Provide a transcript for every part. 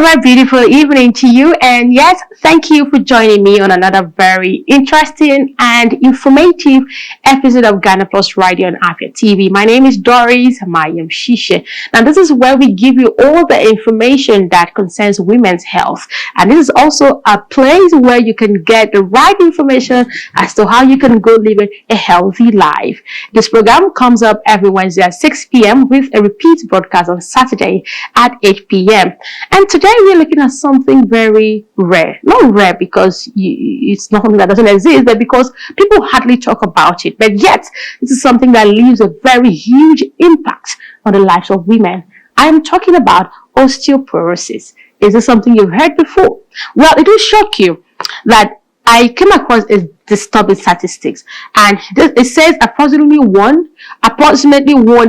very beautiful evening to you, and yes, thank you for joining me on another very interesting and informative episode of Gyna Plus Radio on Afia TV. My name is Doris Mayim-Shishe. Now, this is where we give you all the information that concerns women's health, and this is also a place where you can get the right information as to how you can go living a healthy life. This program comes up every Wednesday at 6 p.m. with a repeat broadcast on Saturday at 8 p.m. And today we're looking at something very rare. Not rare because it's not something that doesn't exist, but because people hardly talk about it. But yet, this is something that leaves a very huge impact on the lives of women. I am talking about osteoporosis. Is this something you've heard before? Well, it will shock you that I came across a disturbing statistics, and it says approximately one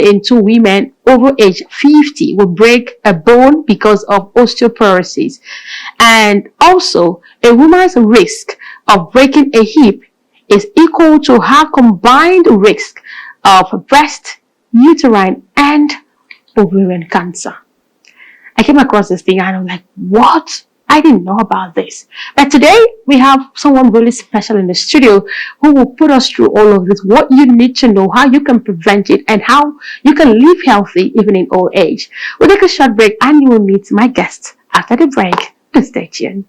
in two women over age 50 will break a bone because of osteoporosis. And also, a woman's risk of breaking a hip is equal to her combined risk of breast, uterine, and ovarian cancer. I came across this thing and I'm like, what? I didn't know about this. But today we have someone really special in the studio who will put us through all of this, what you need to know, how you can prevent it, and how you can live healthy even in old age. We'll take a short break and you will meet my guests after the break. Please stay tuned.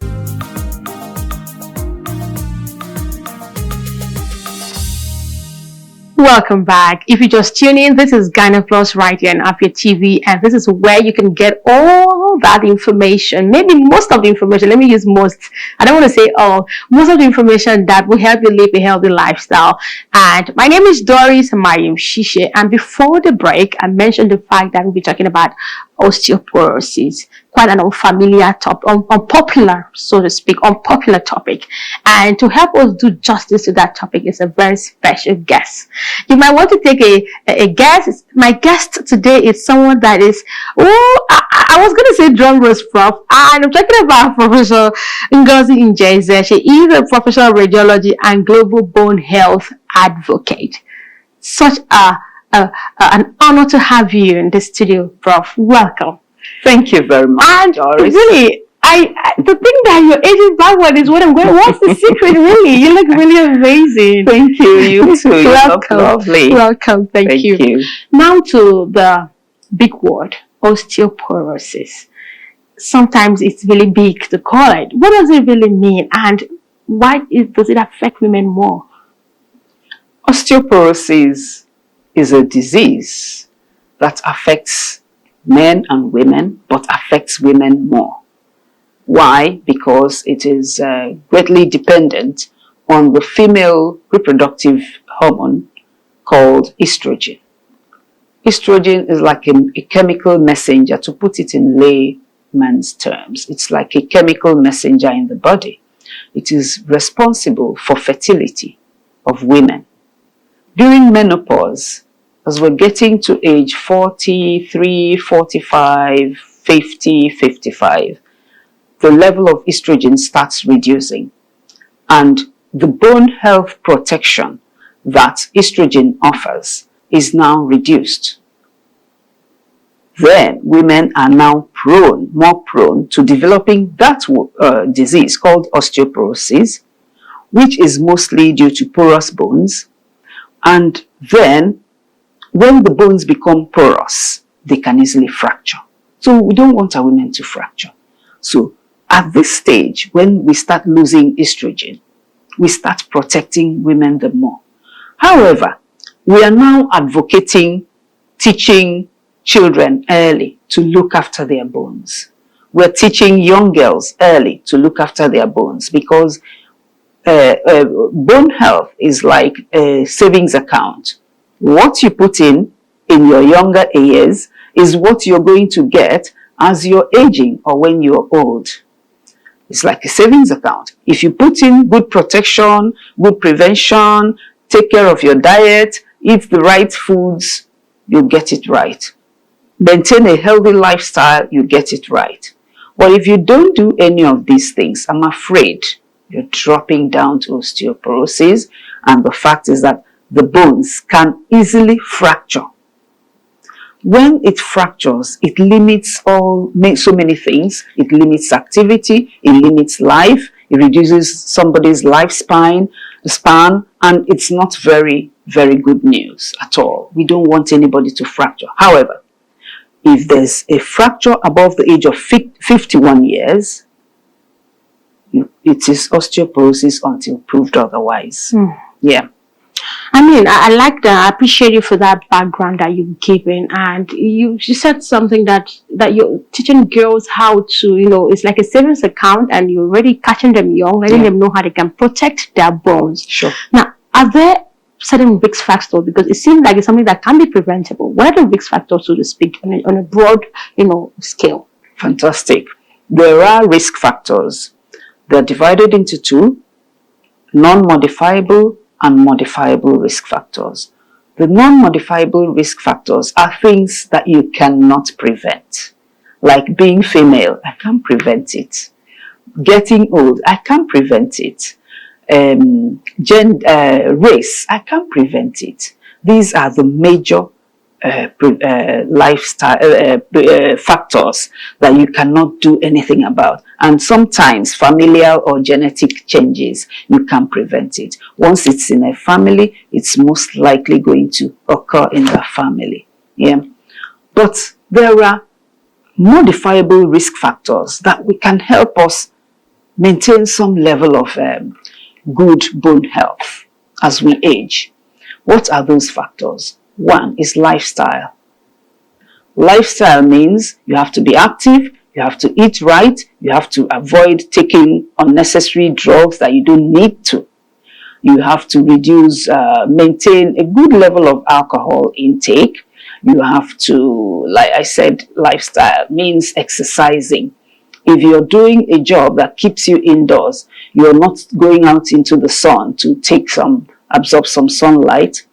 Welcome back. If you just tune in, this is Gyna Plus right here on Afia TV, and this is where you can get all that information, maybe most of the information. Let me use most. I don't want to say all. Most of the information that will help you live a healthy lifestyle. And my name is Doris Mayim-Shishe, and before the break, I mentioned the fact that we'll be talking about osteoporosis. Quite an unfamiliar topic, unpopular, so to speak, unpopular topic. And to help us do justice to that topic is a very special guest. You might want to take a guess. My guest today is someone that is, I was going to say drum rolls, Prof. And I'm talking about Professor Ngozi Njeze. She is a professor of radiology and global bone health advocate. Such an honor to have you in the studio, Prof. Welcome. Thank you very much, and Doris. Really, the thing that you're aging backward is what I'm going. What's the secret, really? You look really amazing. Thank you. You too. You look lovely. Welcome. Thank you. Now to the big word, osteoporosis. Sometimes it's really big to call it. What does it really mean, and why does it affect women more? Osteoporosis is a disease that affects men and women, but affects women more. Why? Because it is greatly dependent on the female reproductive hormone called estrogen. Estrogen is like a chemical messenger, to put it in layman's terms. It's like a chemical messenger in the body. It is responsible for fertility of women. During menopause, as we're getting to age 43, 45, 50, 55, the level of estrogen starts reducing. And the bone health protection that estrogen offers is now reduced. Then women are now more prone to developing that disease called osteoporosis, which is mostly due to porous bones. And then when the bones become porous, they can easily fracture. So we don't want our women to fracture. So at this stage, when we start losing estrogen, we start protecting women the more. However, we are now advocating teaching children early to look after their bones. We're teaching young girls early to look after their bones, because bone health is like a savings account. What you put in your younger years is what you're going to get as you're aging or when you're old. It's like a savings account. If you put in good protection, good prevention, take care of your diet, eat the right foods, you'll get it right. Maintain a healthy lifestyle, you get it right. But if you don't do any of these things, I'm afraid you're dropping down to osteoporosis, and the fact is that the bones can easily fracture. When it fractures, it limits so many things. It limits activity, it limits life, it reduces somebody's lifespan, and it's not very, very good news at all. We don't want anybody to fracture. However, if there's a fracture above the age of 51 years, it is osteoporosis until proved otherwise. Yeah. I mean, I like that. I appreciate you for that background that you've given. And you said something that you're teaching girls how to, it's like a savings account, and you're already catching them young, letting them know how they can protect their bones. Sure. Now, are there certain risk factors? Because it seems like it's something that can be preventable. What are the risk factors, so to speak, on a broad, scale? Fantastic. There are risk factors. They're divided into two: non-modifiable and modifiable risk factors. The non-modifiable risk factors are things that you cannot prevent. Like being female, I can't prevent it. Getting old, I can't prevent it. Race, I can't prevent it. These are the major lifestyle factors that you cannot do anything about. And sometimes familial or genetic changes, you can prevent it. Once it's in a family, it's most likely going to occur in the family. Yeah. But there are modifiable risk factors that we can help us maintain some level of good bone health as we age. What are those factors? One is lifestyle. Lifestyle means you have to be active, you have to eat right, you have to avoid taking unnecessary drugs that you don't need to. You have to maintain a good level of alcohol intake. You have to, like I said, lifestyle means exercising. If you're doing a job that keeps you indoors, you're not going out into the sun to absorb some sunlight,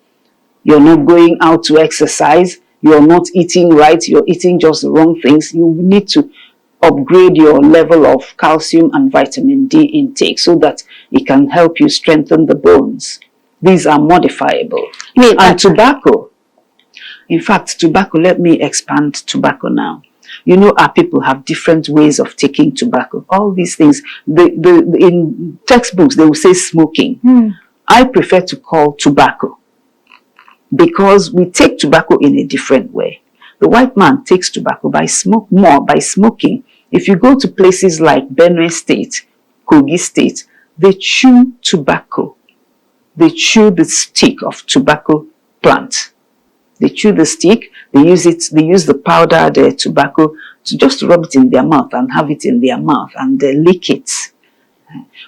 you're not going out to exercise, you're not eating right, you're eating just the wrong things, you need to upgrade your level of calcium and vitamin D intake so that it can help you strengthen the bones. These are modifiable. And tobacco. In fact, tobacco, let me expand tobacco now. Our people have different ways of taking tobacco. All these things, in textbooks, they will say smoking. I prefer to call tobacco, because we take tobacco in a different way. The white man takes tobacco by smoking. If you go to places like Benue State, Kogi State, they chew tobacco. They chew the stick of tobacco plant. They chew the stick, they use the powdered tobacco to just rub it in their mouth and have it in their mouth, and they lick it.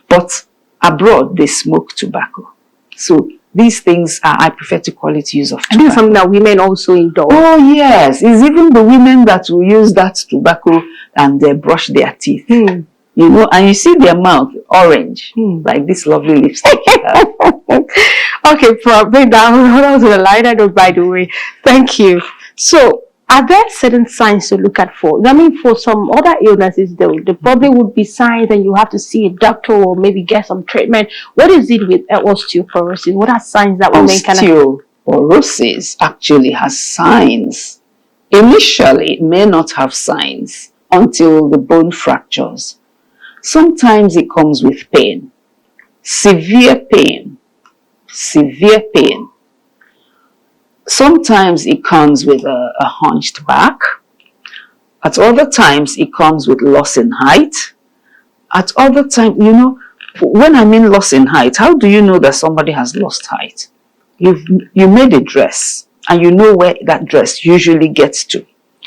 But abroad, they smoke tobacco. So these things I prefer to call it use of tobacco. I think something that women also indulge. Oh yes, it's even the women that will use that tobacco and they brush their teeth. And you see their mouth orange, like this lovely lipstick. Okay, probably that was a lighter note, by the way. Thank you. So, are there certain signs to look at for? I mean, for some other illnesses, there probably would be signs, and you have to see a doctor or maybe get some treatment. What is it with osteoporosis? What are signs that women can? Osteoporosis actually has signs. Initially, it may not have signs until the bone fractures. Sometimes it comes with pain, severe pain. Sometimes it comes with a hunched back. At other times, it comes with loss in height. At other times, when I mean loss in height, how do you know that somebody has lost height? You made a dress, and you know where that dress usually gets to.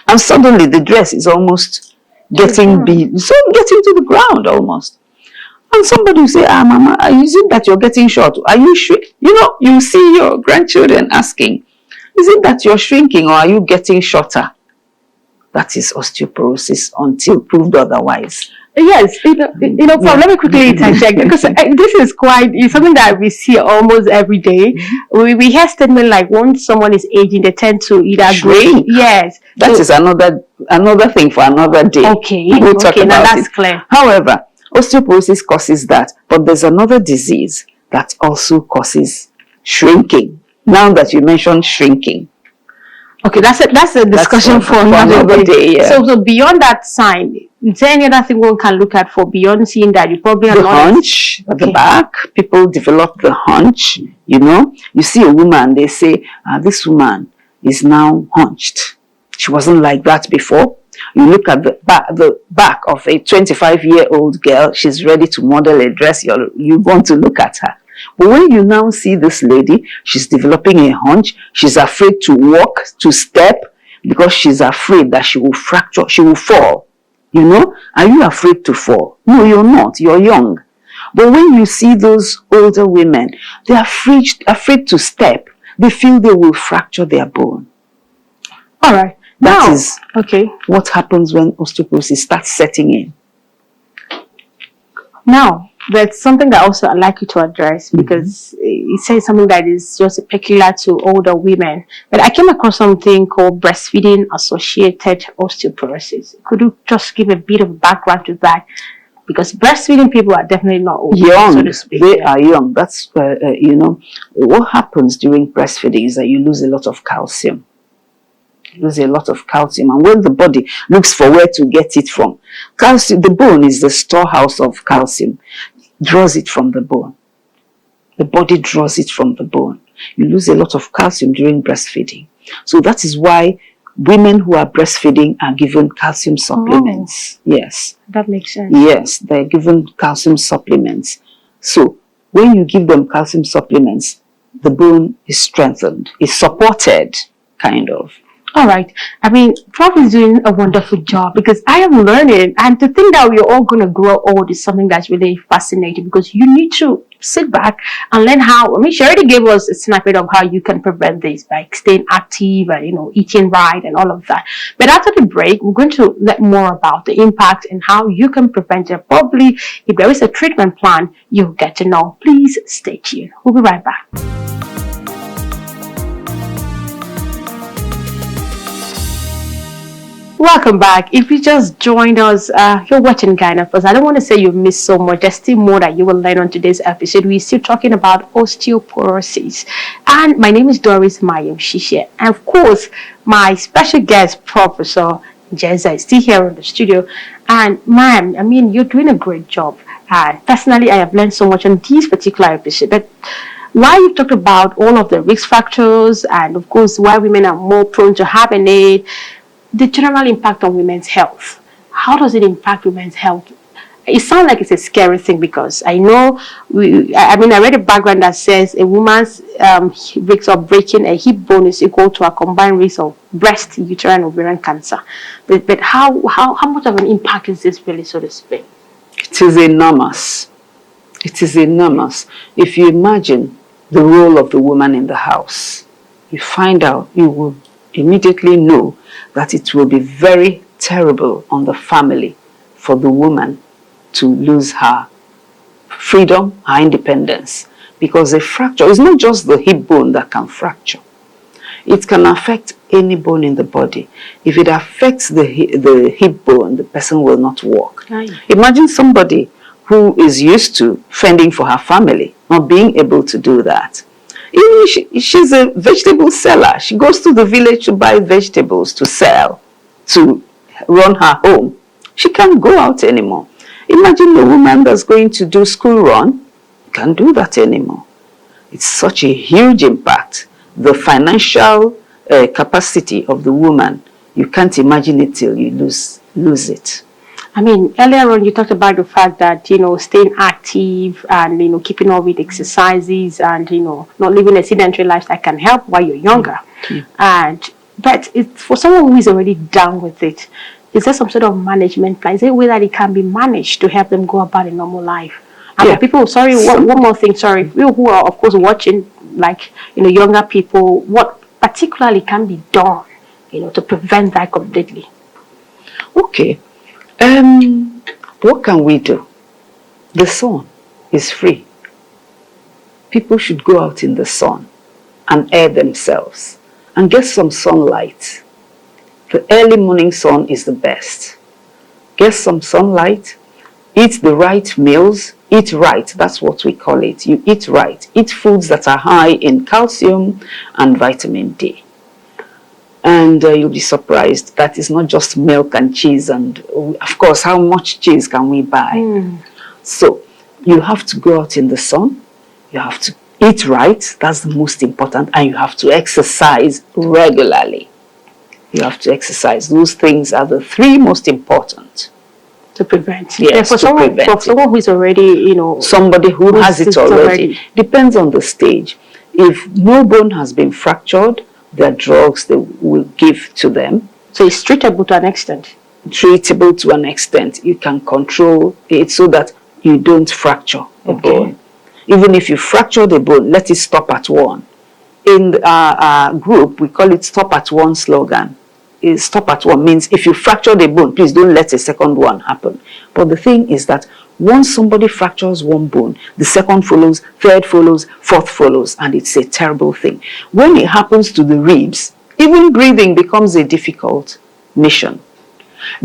And suddenly the dress is almost getting to the ground almost. And somebody will say, Mama, is it that you're getting short? Are you shrinking? You see your grandchildren asking, is it that you're shrinking or are you getting shorter? That is osteoporosis until proved otherwise. Yes, let me quickly interject, because this is something that we see almost every day. We hear statements like once someone is aging, they tend to either shrink. Yes. That is another thing for another day. Okay. We'll talk about now that's it. Clear. However, osteoporosis causes that, but there's another disease that also causes shrinking. Now that you mentioned shrinking, Okay, that's a discussion for another day. Yeah. So beyond that sign, is there any other thing one can look at for beyond seeing that you probably are the not hunch at the back? People develop the hunch. You know, you see a woman, they say, this woman is now hunched. She wasn't like that before. You look at the back of a 25-year-old girl, she's ready to model a dress. You want to look at her. But when you now see this lady, she's developing a hunch. She's afraid to walk, to step, because she's afraid that she will fracture, she will fall. You know, are you afraid to fall? No, you're not. You're young. But when you see those older women, they're afraid to step. They feel they will fracture their bone. All right. That is what happens when osteoporosis starts setting in. Now, that's something that also I'd like you to address, because it says something that is just peculiar to older women. But I came across something called breastfeeding associated osteoporosis. Could you just give a bit of background to that? Because breastfeeding people are definitely not old, young. So to speak. They are young. That's you know, what happens during breastfeeding is that you lose a lot of calcium. You lose a lot of calcium, and when the body looks for where to get it from, calcium, the bone is the storehouse of calcium, draws it from the bone. The body draws it from the bone. You lose a lot of calcium during breastfeeding. So that is why women who are breastfeeding are given calcium supplements. Yes. That makes sense. Yes, they're given calcium supplements. So when you give them calcium supplements, the bone is strengthened, is supported, kind of. All right. I mean, Prof is doing a wonderful job, because I am learning, and to think that we're all going to grow old is something that's really fascinating, because you need to sit back and learn how. I mean, she already gave us a snippet of how you can prevent this by staying active and, you know, eating right and all of that. But after the break, we're going to learn more about the impact and how you can prevent it. Probably, if there is a treatment plan, you'll get to know. Please stay tuned. We'll be right back. Welcome back. If you just joined us, you're watching Gyna Plus. I don't want to say you've missed so much. There's still more that you will learn on today's episode. We're still talking about osteoporosis. And my name is Doris Mayim-Shishe. And of course, my special guest, Professor Njeze, is still here in the studio. And ma'am, I mean, you're doing a great job. And personally, I have learned so much on this particular episode. But while you've talked about all of the risk factors and, of course, why women are more prone to having it, the general impact on women's health. How does it impact women's health? It sounds like it's a scary thing, because I know, I read a background that says a woman's risk of breaking a hip bone is equal to a combined risk of breast, uterine, ovarian cancer. But how much of an impact is this really, so to speak? It is enormous. It is enormous. If you imagine the role of the woman in the house, you find out, you will immediately know that it will be very terrible on the family for the woman to lose her freedom, her independence. Because a fracture is not just the hip bone that can fracture. It can affect any bone in the body. If it affects the hip bone, the person will not walk. Right. Imagine somebody who is used to fending for her family, not being able to do that. She's a vegetable seller. She goes to the village to buy vegetables to sell, to run her home. She can't go out anymore. Imagine a woman that's going to do school run, can't do that anymore. It's such a huge impact. The financial capacity of the woman, you can't imagine it till you lose it. I mean, earlier on you talked about the fact that, you know, staying active and, you know, keeping up with exercises and, you know, not living a sedentary lifestyle can help while you're younger. But it's for someone who is already down with it, is there some sort of management plan? Is there a way that it can be managed to help them go about a normal life? And people, sorry, one more thing, sorry, people who are, of course, watching, like, you know, younger people, what particularly can be done, you know, to prevent that completely? Okay. What can we do? The sun is free. People should go out in the sun and air themselves and get some sunlight. The early morning sun is the best. Get some sunlight, eat the right meals, eat right, that's what we call it. You eat right. Eat foods that are high in calcium and vitamin D. And you'll be surprised that it's not just milk and cheese. And of course, how much cheese can we buy? So you have to go out in the sun. You have to eat right. That's the most important. And you have to exercise regularly. You have to exercise. Those things are the three most important. To prevent. Yes, for someone who is already, somebody who has it already. Depends on the stage. If no bone has been fractured, there are drugs they will give to them. So it's treatable to an extent. Treatable to an extent. You can control it so that you don't fracture a bone. Even if you fracture the bone, let it stop at one. In our group, we call it stop at one slogan. Stop at one means if you fracture the bone, please don't let a second one happen. But the thing is that once somebody fractures one bone, the second follows, third follows, fourth follows, and it's a terrible thing. When it happens to the ribs, even breathing becomes a difficult mission.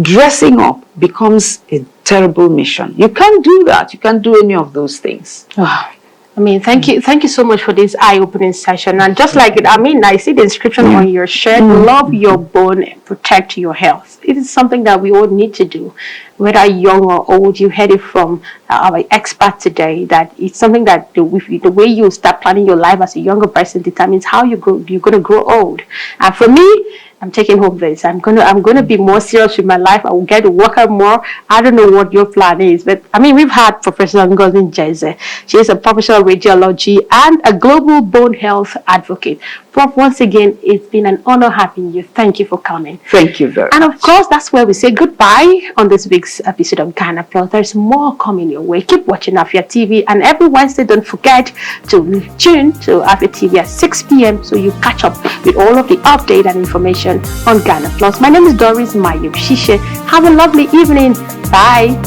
Dressing up becomes a terrible mission. You can't do that. You can't do any of those things. Wow. I mean, thank you so much for this eye-opening session. And just like it, I mean, I see the inscription on your shirt, love your bone and protect your health. It is something that we all need to do, whether young or old. You heard it from our expert today, that it's something that the way you start planning your life as a younger person determines how you're going to grow old. And for me, I'm taking home this. I'm gonna be more serious with my life. I will get to work out more. I don't know what your plan is, but I mean, we've had Professor Ngozi Njeze. She is a professor of radiology and a global bone health advocate. Prof, once again, it's been an honor having you. Thank you for coming. Thank you very much. And of course, that's where we say goodbye on this week's episode of Gyna Plus. There's more coming your way. Keep watching Afia TV, and every Wednesday, don't forget to tune to Afia TV at 6 p.m. so you catch up with all of the update and information on Gyna Plus. My name is Doris Mayim-Shishe. Have a lovely evening. Bye.